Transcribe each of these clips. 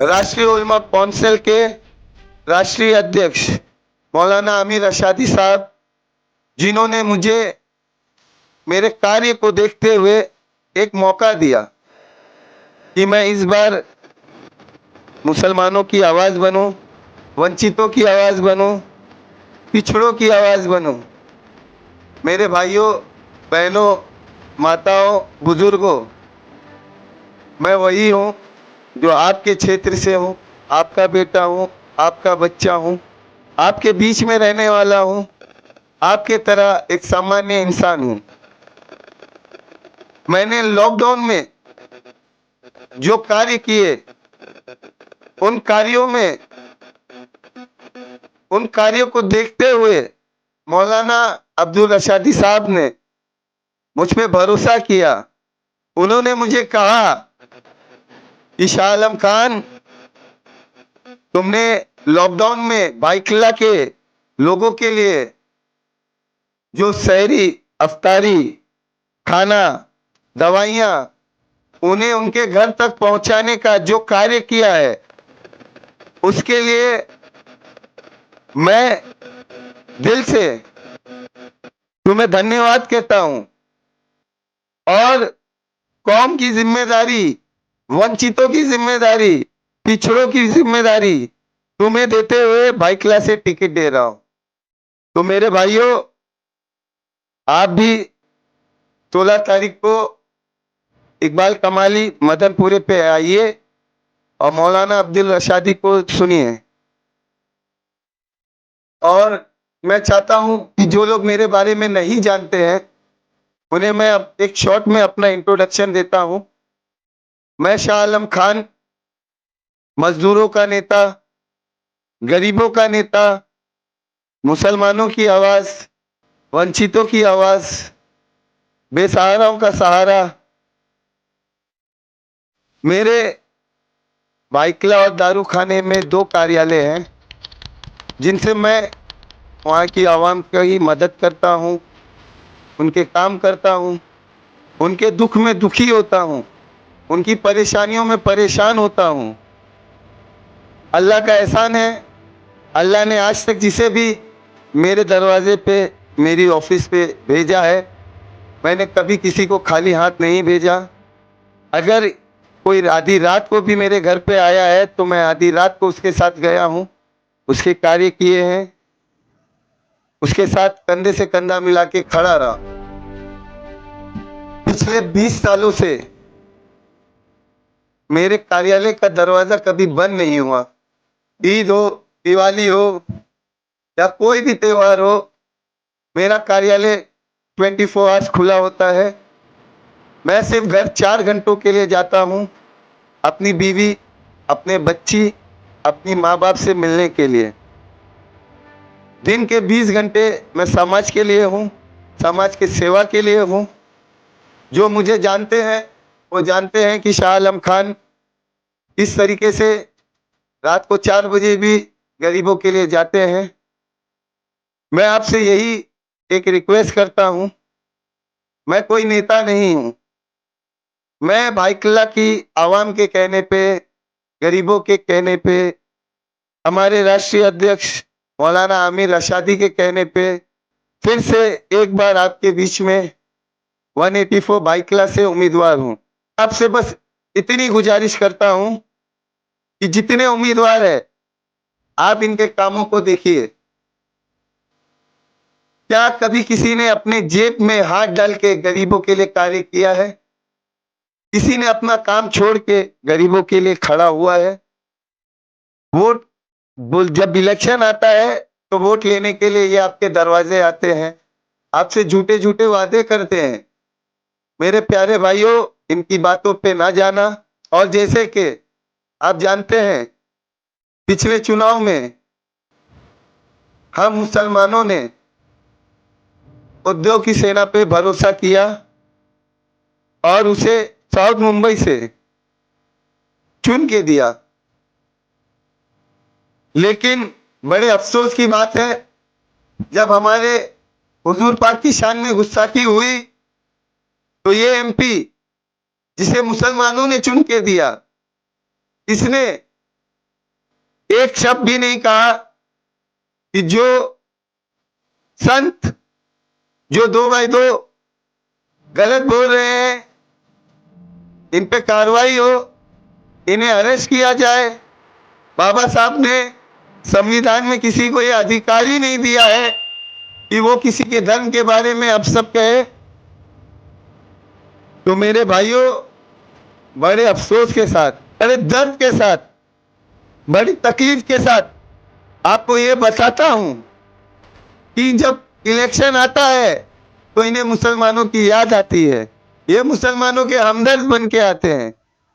राष्ट्रीय उलमा काउंसिल के राष्ट्रीय अध्यक्ष मौलाना आमिर रशादी साहब, जिन्होंने मुझे मेरे कार्य को देखते हुए एक मौका दिया कि मैं इस बार मुसलमानों की आवाज बनूं, वंचितों की आवाज बनूं, पिछड़ों की आवाज बनूं। मेरे भाइयों, बहनों, माताओं, बुजुर्गों, मैं वही हूं जो आपके क्षेत्र से हूं, आपका बेटा हूं, आपका बच्चा हूं, आपके बीच में रहने वाला हूं, आपके तरह एक सामान्य इंसान हूं। मैंने लॉकडाउन में जो कार्य किए, उन कार्यों को देखते हुए मौलाना अब्दुल रशादी साहब ने मुझ पे भरोसा किया। उन्होंने मुझे कहा कि शाह आलम खान, तुमने लॉकडाउन में बाइकला के लोगों के लिए जो सहरी, अफ्तारी, खाना, दवाइयां उन्हें उनके घर तक पहुंचाने का जो कार्य किया है, उसके लिए मैं दिल से तुम्हें धन्यवाद कहता हूं। और कौम की जिम्मेदारी, वंचितों की जिम्मेदारी, पिछड़ों की जिम्मेदारी तुम्हें देते हुए बाइकला से टिकट दे रहा हूं। तो मेरे भाइयों, आप भी 16 तारीख को इकबाल कमाली मदनपुरे पे आइए और मौलाना अब्दुल रशादी को सुनिए। और मैं चाहता हूं कि जो लोग मेरे बारे में नहीं जानते हैं, उन्हें मैं एक शॉर्ट में अपना इंट्रोडक्शन देता हूं। मैं शाह आलम खान मजदूरों का नेता, गरीबों का नेता, मुसलमानों की आवाज, वंचितों की आवाज, बेसहाराओं का सहारा। मेरे बाइकला और दारू खाने में 2 कार्यालय हैं, जिनसे मैं वहाँ की आवाम की मदद करता हूँ, उनके काम करता हूँ, उनके दुख में दुखी होता हूँ, उनकी परेशानियों में परेशान होता हूँ। अल्लाह का एहसान है, अल्लाह ने आज तक जिसे भी मेरे दरवाजे पे, मेरी ऑफिस पे भेजा है, मैंने कभी किसी को खाली हाथ नहीं भेजा। अगर कोई आधी रात को भी मेरे घर पे आया है तो मैं आधी रात को उसके साथ गया हूं, उसके कार्य किए हैं, उसके साथ कंधे से कंधा मिला के खड़ा रहा। पिछले 20 सालों से मेरे कार्यालय का दरवाजा कभी बंद नहीं हुआ। ईद हो, दिवाली हो या कोई भी त्योहार हो, मेरा कार्यालय 24 आवर्स खुला होता है। मैं सिर्फ घर 4 घंटों के लिए जाता हूं, अपनी बीवी, अपने बच्ची, अपनी माँ बाप से मिलने के लिए। दिन के 20 घंटे मैं समाज के लिए हूँ, समाज की सेवा के लिए हूँ। जो मुझे जानते हैं वो जानते हैं कि शाह आलम खान इस तरीके से रात को 4 बजे भी गरीबों के लिए जाते हैं। मैं आपसे यही एक रिक्वेस्ट करता हूँ, मैं कोई नेता नहीं हूँ, मैं भाईकल्ला की आवाम के कहने पे, गरीबों के कहने पे, हमारे राष्ट्रीय अध्यक्ष मौलाना आमिर रशादी के कहने पे फिर से एक बार आपके बीच में 184 बाइकला से उम्मीदवार हूं। आपसे बस इतनी गुजारिश करता हूं कि जितने उम्मीदवार है, आप इनके कामों को देखिए। क्या कभी किसी ने अपने जेब में हाथ डाल के गरीबों के लिए कार्य किया है? किसी ने अपना काम छोड़ के गरीबों के लिए खड़ा हुआ है? वोट जब इलेक्शन आता है तो वोट लेने के लिए ये आपके दरवाजे आते हैं, आपसे झूठे झूठे वादे करते हैं। मेरे प्यारे भाइयों, इनकी बातों पे ना जाना। और जैसे कि आप जानते हैं, पिछले चुनाव में हम मुसलमानों ने उद्धव की सेना पे भरोसा किया और उसे साउथ मुंबई से चुन के दिया। लेकिन बड़े अफसोस की बात है, जब हमारे हुजूर पाक की शान में गुस्ताखी हुई तो ये एमपी जिसे मुसलमानों ने चुन के दिया, इसने एक शब्द भी नहीं कहा कि जो संत जो 2x2 गलत बोल रहे हैं इन पे कार्रवाई हो, इन्हें अरेस्ट किया जाए। बाबा साहब ने संविधान में किसी को यह अधिकार ही नहीं दिया है कि वो किसी के धर्म के बारे में अपशब्द कहे। तो मेरे भाइयों, बड़े अफसोस के साथ, बड़े दर्द के साथ, बड़ी तकलीफ के साथ आपको ये बताता हूं कि जब इलेक्शन आता है तो इन्हें मुसलमानों की याद आती है, ये मुसलमानों के हमदर्द बन के आते हैं,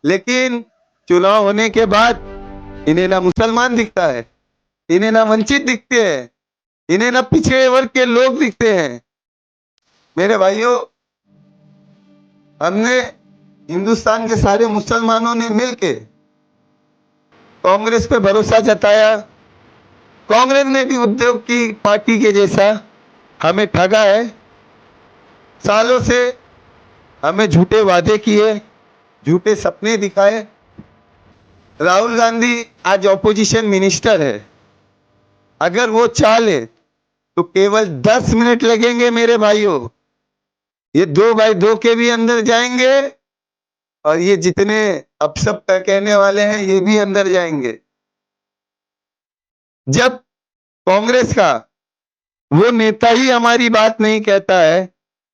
लेकिन चुनाव होने के बाद इन्हें ना मुसलमान दिखता है, इन्हें ना वंचित दिखते हैं, इन्हें ना पिछड़े वर्ग के लोग दिखते हैं। मेरे भाइयों, हमने हिंदुस्तान के सारे मुसलमानों ने मिलके कांग्रेस पे भरोसा जताया। कांग्रेस ने भी उद्योग की पार्टी के जैसा हमें ठगा है, सालों से हमें झूठे वादे किए, झूठे सपने दिखाए। राहुल गांधी आज ऑपोजिशन मिनिस्टर है, अगर वो चाह ले तो केवल 10 मिनट लगेंगे मेरे भाइयों, ये 2x2 के भी अंदर जाएंगे और ये जितने अपशब्द कहने वाले हैं ये भी अंदर जाएंगे। जब कांग्रेस का वो नेता ही हमारी बात नहीं कहता है,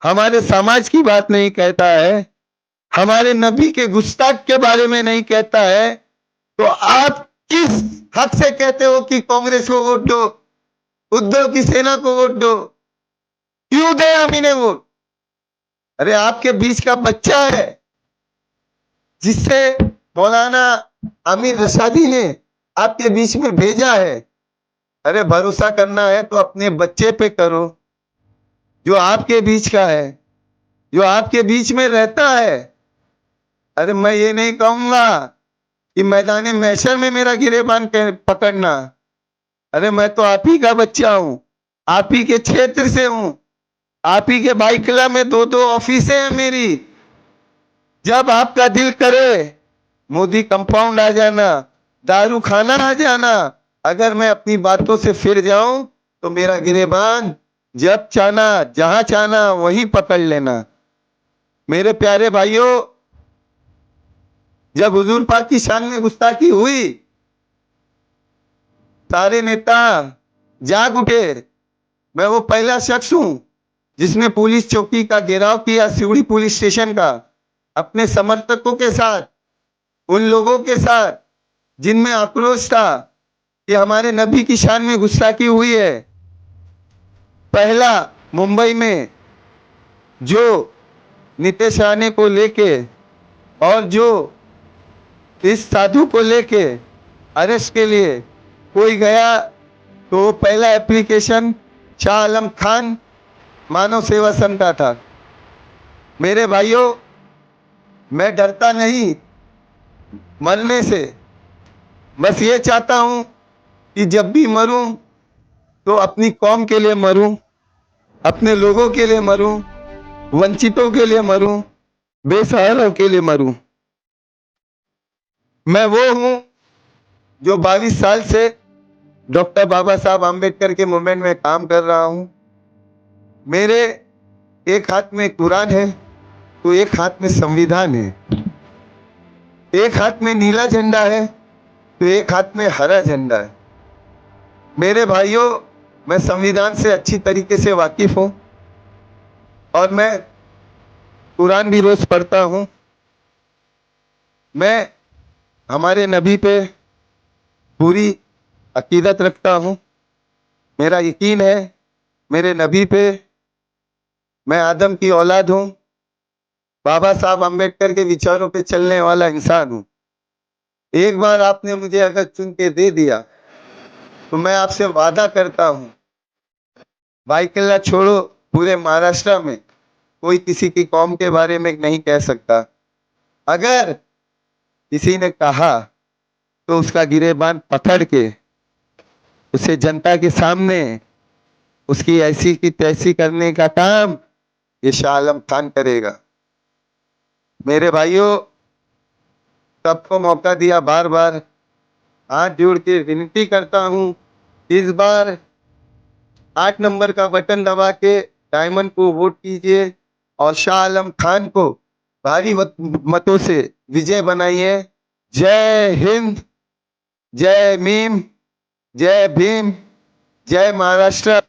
हमारे समाज की बात नहीं कहता है, हमारे नबी के गुस्ताख के बारे में नहीं कहता है, तो आप किस हक से कहते हो कि कांग्रेस को वोट दो, उद्धव की सेना को वोट दो? क्यों दे हम इन्हें वोट? अरे आपके बीच का बच्चा है जिससे मौलाना आमिर रशादी ने आपके बीच में भेजा है। अरे भरोसा करना है तो अपने बच्चे पे करो, जो आपके बीच का है, जो आपके बीच में रहता है। अरे मैं ये नहीं कहूंगा कि मैदान महशर में मेरा गिरेबान पकड़ना। अरे मैं तो आप ही का बच्चा हूं, आप ही के क्षेत्र से हूं, आप ही के बाइकला में 2-2 ऑफिसें हैं मेरी। जब आपका दिल करे मोदी कंपाउंड आ जाना, दारू खाना आ जाना। अगर मैं अपनी बातों से फिर जाऊं तो मेरा गिरेबान जब चाहना जहां चाहना वहीं पकड़ लेना। मेरे प्यारे भाइयों, जब हुजूर पाक की शान में गुस्ताखी हुई, सारे नेता जाग उठे। मैं वो पहला शख्स हूं जिसने पुलिस चौकी का घेराव किया, सिवड़ी पुलिस स्टेशन का, अपने समर्थकों के साथ, उन लोगों के साथ जिनमें आक्रोश था कि हमारे नबी की शान में गुस्ताखी हुई है। पहला मुंबई में जो नीतीश राणे को लेके और जो इस साधु को लेके अरेस्ट के लिए कोई गया तो पहला एप्लीकेशन शाह आलम खान मानव सेवा संघ का था। मेरे भाइयों, मैं डरता नहीं मरने से, बस ये चाहता हूं कि जब भी मरूं तो अपनी कौम के लिए मरूं, अपने लोगों के लिए मरूं, वंचितों के लिए मरूं, बेसहारों के लिए मरूं। मैं वो हूं जो 22 साल से डॉक्टर बाबा साहब आम्बेडकर के मूवमेंट में काम कर रहा हूं। मेरे एक हाथ में कुरान है तो एक हाथ में संविधान है, एक हाथ में नीला झंडा है तो एक हाथ में हरा झंडा है। मेरे भाइयों, मैं संविधान से अच्छी तरीके से वाकिफ हूं और मैं कुरान भी रोज पढ़ता हूं। मैं हमारे नबी पे पूरी अकीदत रखता हूं। मेरा यकीन है मेरे नबी पे। मैं आदम की औलाद हूं, बाबा साहब आम्बेडकर के विचारों पे चलने वाला इंसान हूं। एक बार आपने मुझे अगर चुन के दे दिया तो मैं आपसे वादा करता हूं, भाई किला छोड़ो, पूरे महाराष्ट्र में कोई किसी की कौम के बारे में नहीं कह सकता। अगर किसी ने कहा तो उसका गिरेबान पकड़ के उसे जनता के सामने उसकी ऐसी की तैसी करने का काम ये शाह आलम खान करेगा। मेरे भाइयों, सबको मौका दिया बार बार, हाथ जोड़ के विनती करता हूँ, इस बार 8 नंबर का बटन दबा के डायमंड को वोट कीजिए और शाह आलम खान को भारी मतों से विजय बनाइए। जय हिंद, जय मीम, जय भीम, जय महाराष्ट्र।